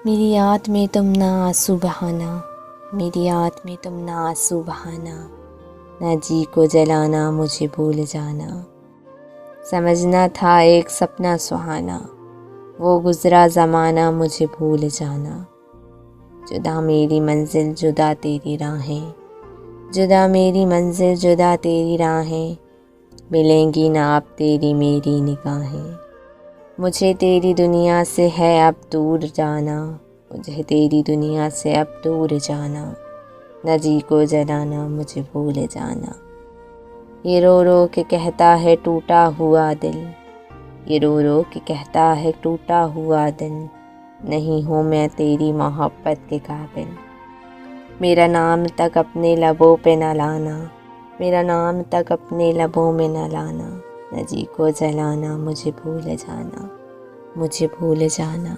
मेरी याद में तुम ना आंसू बहाना, मेरी याद में तुम ना आंसू बहाना, ना जी को जलाना मुझे भूल जाना। समझना था एक सपना सुहाना, वो गुज़रा ज़माना मुझे भूल जाना। जुदा मेरी मंजिल जुदा तेरी राहें, जुदा मेरी मंजिल जुदा तेरी राहें, मिलेंगी ना अब तेरी मेरी निगाहें। मुझे तेरी दुनिया से है अब दूर जाना, मुझे तेरी दुनिया से अब दूर जाना, न जी को जलाना मुझे भूल जाना। ये रो रो के कहता है टूटा हुआ दिल, ये रो रो के कहता है टूटा हुआ दिल, नहीं हूँ मैं तेरी मोहब्बत के काबिल। मेरा नाम तक अपने लबों पे न लाना, मेरा नाम तक अपने लबों में न लाना, न जी को जलाना मुझे भूल जाना, मुझे भूल जाना।